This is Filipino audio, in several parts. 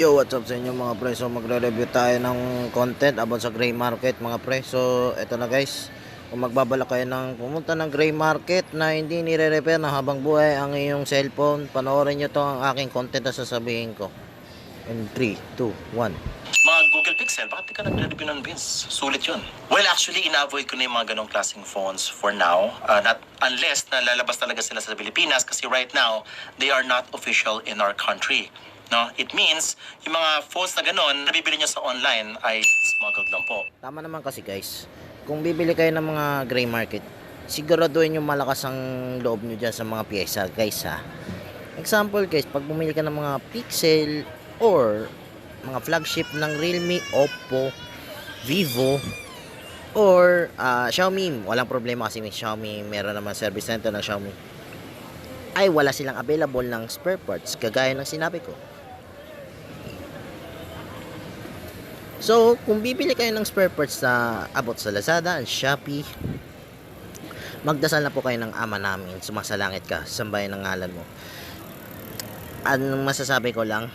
Yo, what's up sa inyo mga pre? So magre-review tayo ng content about sa gray market mga pre. So eto na guys, kung magbabalak kayo ng pumunta ng gray market na hindi nire-repair na habang buhay ang iyong cellphone, panoorin nyo to ang aking content na sasabihin ko. In 3, 2, 1. Mga Google Pixel, bakit di ka nagre-review ng Vince? Sulit yun. Well, actually, ina-avoid ko na yung mga ganong klaseng phones for now. Not unless na lalabas talaga sila sa Pilipinas kasi right now, they are not official in our country. No? It means, yung mga phones na ganon, nabibili nyo sa online ay smuggled lang po. Tama naman kasi guys, kung bibili kayo ng mga gray market, siguraduhin yung malakas ang loob nyo dyan sa mga pyesa guys ha. Example guys, pag bumili ka ng mga Pixel or mga flagship ng Realme, Oppo, Vivo, or Xiaomi, walang problema kasi may Xiaomi, meron naman service center ng Xiaomi, ay wala silang available ng spare parts kagaya ng sinabi ko. So, kung bibili kayo ng spare parts sa abot sa Lazada and Shopee, magdasal na po kayo ng ama namin, sumasalangit ka, sambahin ng ngalan mo. Anong masasabi ko lang,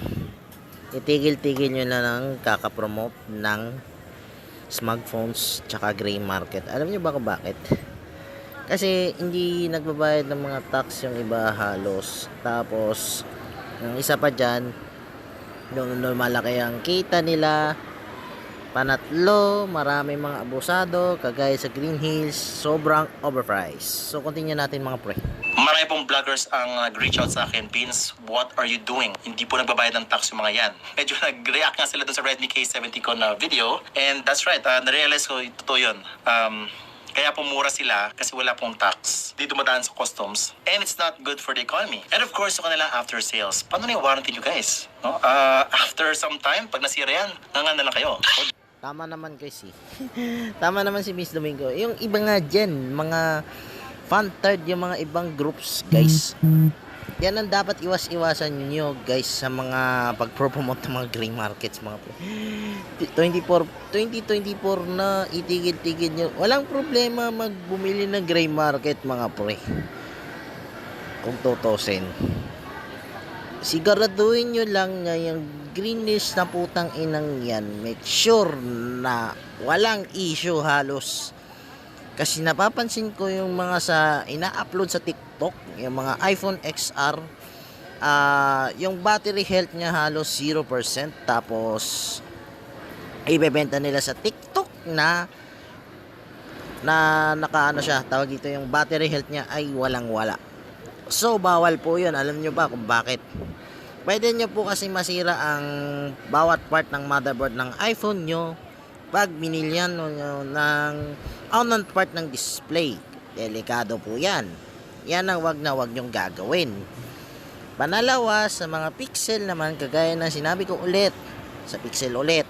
itigil-tigil nyo na ng kakapromote ng smartphones tsaka gray market. Alam nyo ba kung bakit? Kasi hindi nagbabayad ng mga tax yung iba halos. Tapos, yung isa pa dyan, malaki ang kita nila. Panatlo, marami mga abusado, kagaya sa Green Hills, sobrang overpriced. So, continue natin mga pre. Marami pong vloggers ang nag-reach out sa akin, Vince, what are you doing? Hindi po nagbabayad ng tax yung mga yan. Medyo nag-react nga sila dun sa Redmi K70 ko na video. And that's right, na-realize ko, totoo yun. Kaya po mura sila kasi wala pong tax. Di dumadaan sa customs. And it's not good for the economy. And of course, yung kanilang after sales. Paano na yung warranty nyo guys? No? After some time, pag nasira yan, na lang kayo. Tama naman guys eh. Tama naman si Miss Domingo. Yung iba nga dyan, mga fan-third, yung mga ibang groups guys. Yan ang dapat iwas-iwasan nyo guys sa mga pag-promote ng mga gray markets mga pre. 2024 na itigil-tigil nyo. Walang problema magbumili ng gray market mga pre. Kung tutusin. Siguraduhin nyo lang na yung greenish na putang inang yan, make sure na walang issue halos. Kasi napapansin ko yung mga sa ina-upload sa TikTok, yung mga iPhone XR, yung battery health niya halos 0%, tapos ibebenta nila sa TikTok na nakaano siya, tawag dito, yung battery health niya ay walang wala. So bawal po yun. Alam nyo ba kung bakit? Pwede nyo po kasi masira ang bawat part ng motherboard ng iPhone nyo pag binilyan nyo ng unang part ng display. Delikado po yan. Yan ang wag nyong gagawin. Panalawa, sa mga Pixel naman, kagaya ng sinabi ko ulit, sa Pixel ulit,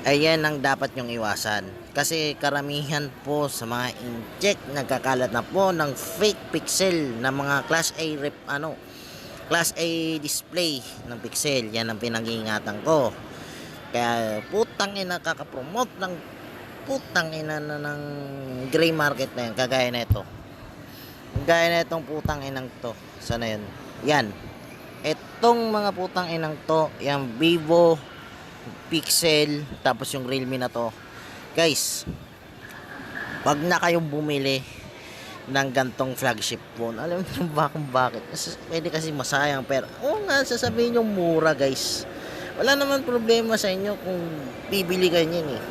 ayan ang dapat nyong iwasan. Kasi karamihan po sa mga inject, nagkakalat na po ng fake Pixel na mga Class A display ng Pixel. Yan ang pinag-iingatan ko. Kaya putang ina, kakapromote ng putang ina na ng gray market na yan. Kagaya na ito. Kagaya na itong putang inang to. Sana yun? Yan. Itong mga putang inang to, yung Vivo, Pixel, tapos yung Realme na to. Guys, wag na kayong bumili ng gantong flagship phone. Alam niyo ba kung bakit? Pwede kasi masayang pero nga sasabihin nyo mura guys. Wala naman problema sa inyo kung bibili kayo niyan eh.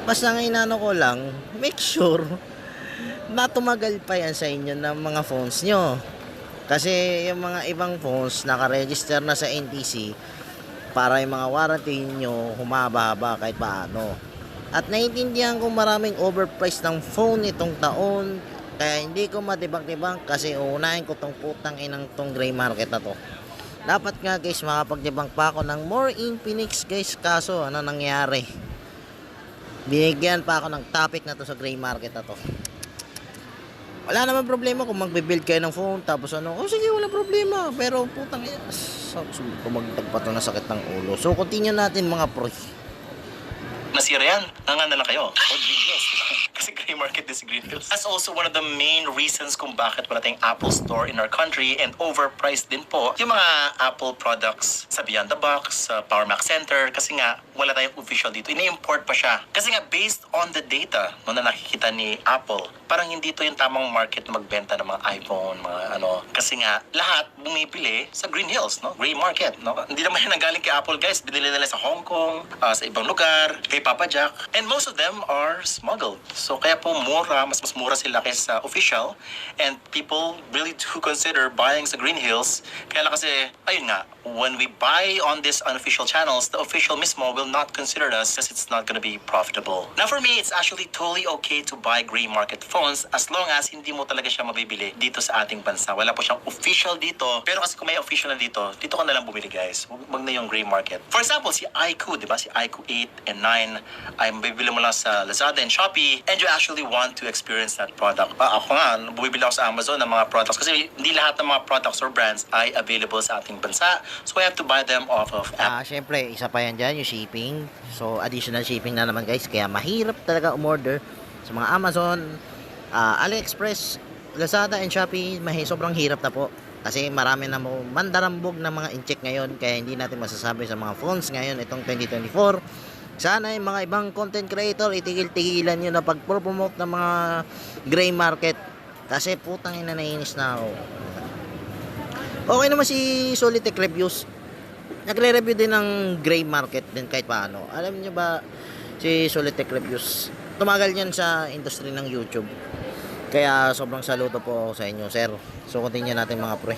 Basta nga inano ko lang, make sure na tumagal pa yan sa inyo ng mga phones nyo. Kasi yung mga ibang phones nakaregister na sa NTC para yung mga warranty nyo humaba-haba kahit paano. At naiintindihan ko maraming overpriced ng phone itong taon. Kaya hindi ko matibang-tibang kasi uunahin ko tong putang inang tong gray market na to. Dapat nga guys makapagtibang pa ako ng more Infinix guys. Kaso ano nangyari? Binigyan pa ako ng topic na to sa gray market na to. Wala naman problema kung magbe-build kayo ng phone tapos sige wala problema. Pero putang ina, kumagtag pa to na sakit ng ulo. So continue natin mga pre. nasira yan, nga na lang kayo. O Green Hills. Kasi gray market din si Green Hills. That's also one of the main reasons kung bakit wala tayong Apple Store in our country and overpriced din po yung mga Apple products sa Beyond the Box, sa Power Mac Center, kasi nga wala tayong official dito. Ini-import pa siya. Kasi nga based on the data no, na nakikita ni Apple, parang hindi to yung tamang market na magbenta ng mga iPhone, mga ano. Kasi nga lahat bumibili sa Green Hills, no? Gray market, no? Hindi naman yan nanggaling kay Apple, guys. Binili nila sa Hong Kong, sa ibang lugar, kay Papa Jack. And most of them are smuggled. So kaya po mura, mas mura sila kaysa official. And people really do consider buying sa Green Hills. Kaya lang kasi, ayun nga, when we buy on these unofficial channels, the official mismo will not consider us because it's not gonna be profitable. Now for me, it's actually totally okay to buy gray market phones as long as hindi mo talaga siya mabibili dito sa ating bansa. Wala po siyang official dito. Pero kasi kung may official na dito ka na lang bumili, guys. Wag na yung gray market. For example, si iQOO, di ba? Si iQOO 8 and 9 ay mabibili mo lang sa Lazada and Shopee and you actually want to experience that product. Ako nga, bumibili ako sa Amazon ng mga products kasi hindi lahat ng mga products or brands ay available sa ating bansa. So I have to buy them off of app. Syempre, isa pa yan dyan, yung shipping. So, additional shipping na naman, guys. Kaya mahirap talaga umorder sa mga Amazon, AliExpress, Lazada, and Shopee. Sobrang hirap na po. Kasi marami na mo mandarambog na mga incheck ngayon. Kaya hindi natin masasabi sa mga phones ngayon, itong 2024. Sana yung mga ibang content creator, itigil-tigilan nyo na pag-promote ng mga gray market. Kasi putang ina, nainis na ako. Okay naman si Solitech Reviews. Nagre-review din ng gray market din kahit paano. Alam niyo ba si Solitech Reviews? Tumagal yan sa industry ng YouTube. Kaya sobrang saludo po sa inyo, sir. So, continue natin mga pre.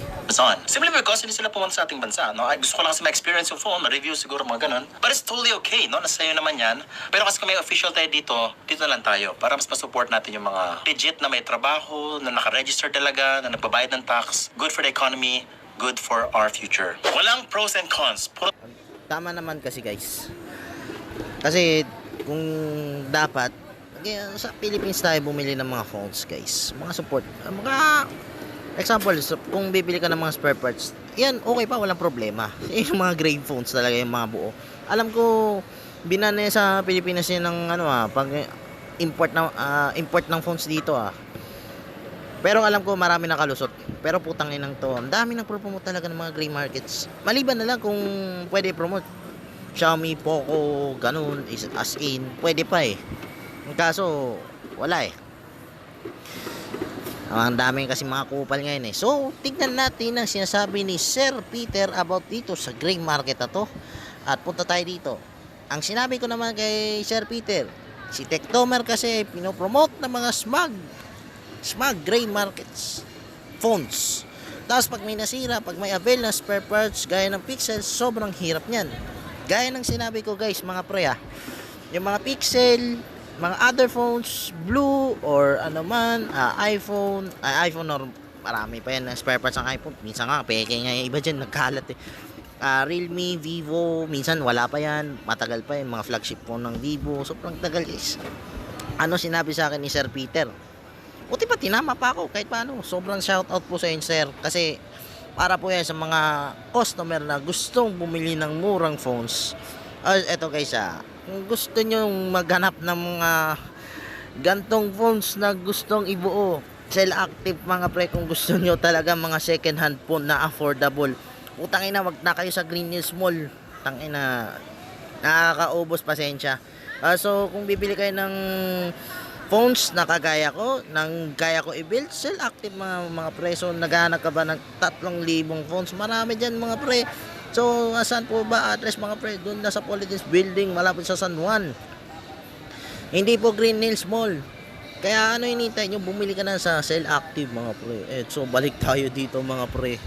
Simply because hindi sila pumunta sa ating bansa. No? Gusto ko lang kasi ma-experience yung phone, ma-review siguro mga ganun. But it's totally okay, no? Nasa iyo naman yan. Pero kasi kung may official tayo dito na lang tayo. Para mas ma-support natin yung mga legit na may trabaho, na naka-register talaga, na nagbabayad ng tax. Good for the economy, good for our future. Walang pros and cons. Tama naman kasi, guys. Kasi kung dapat sa Philippines tayo bumili ng mga phones, guys. Mga support. Mga example, kung bibili ka ng mga spare parts, yan, okay pa, walang problema. Yung mga gray phones talaga, yung mga buo. Alam ko, binana sa Pilipinas yun ng pag import ng phones dito Pero alam ko marami nakalusot. Pero putang inang to, ang dami nang promote talaga ng mga gray markets. Maliban na lang kung pwede promote Xiaomi, Poco, ganun, as in, pwede pa Ang kaso, wala Ang daming kasi mga kupal ngayon So, tignan natin ang sinasabi ni Sir Peter about dito sa gray market na to. At punta tayo dito. Ang sinabi ko naman kay Sir Peter, si Techtomer kasi pinopromote ng mga smug gray markets phones. Tapos pag may nasira, pag may avail na spare parts gaya ng Pixel, sobrang hirap niyan. Gaya ng sinabi ko, guys, mga pre yung mga Pixel, mga other phones, Blue or iPhone or marami pa yan na spare parts ng iPhone. Minsan nga peke nga yung iba dyan, nagkalat Realme, Vivo, minsan wala pa yan, matagal pa yung mga flagship phone ng Vivo, sobrang tagal, guys. Ano sinabi sa akin ni Sir Peter? Buti pa tinama pa ako kahit paano. Sobrang shoutout po sa inyo, sir, kasi para po yan sa mga customer na gustong bumili ng murang phones. Eto, guys, kung gusto nyo maghanap ng mga gantong phones na gustong ibuo, sell active mga pre, kung gusto nyo talaga mga second hand phone na affordable, utangin na, wag na kayo sa Green Hills Mall. Tangin na, nakakaubos, pasensya. So kung bibili kayo ng phones na kagaya ko i-build, sell active mga pre. So naghahanap ka ba ng 3,000 phones? Marami dyan mga pre. So saan po ba address mga pre? Doon na sa Politics Building, malapit sa San Juan. Hindi po Green Hills Mall. Kaya ano hinihintay nyo? Bumili ka na sa sell active mga pre. So balik tayo dito mga pre.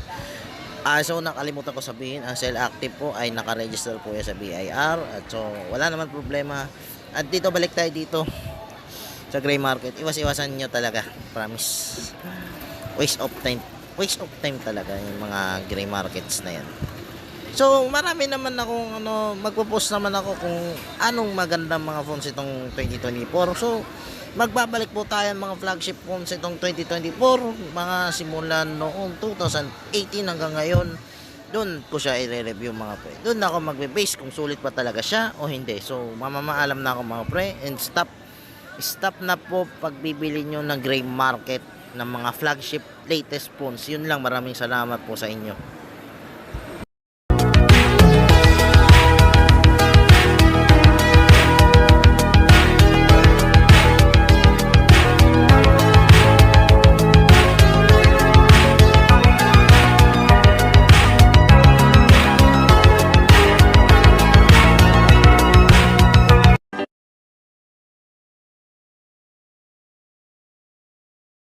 So nakalimutan ko sabihin, ang sell active po ay nakaregister po yan sa BIR. At so wala naman problema. At dito, balik tayo dito sa gray market. Iwas-iwasan nyo talaga, promise. Waste of time talaga yung mga gray markets na yan. So marami naman akong magpo-post naman ako kung anong magandang mga phones itong 2024. So magbabalik po tayo mga flagship phones itong 2024, mga simulan noong 2018 hanggang ngayon. doon ko siya i-review mga pre. Doon ako magbe-base kung sulit pa talaga siya o hindi. So mamamaalam na ako mga pre, and stop na po pagbibili nyo ng gray market ng mga flagship latest phones. Yun lang, maraming salamat po sa inyo.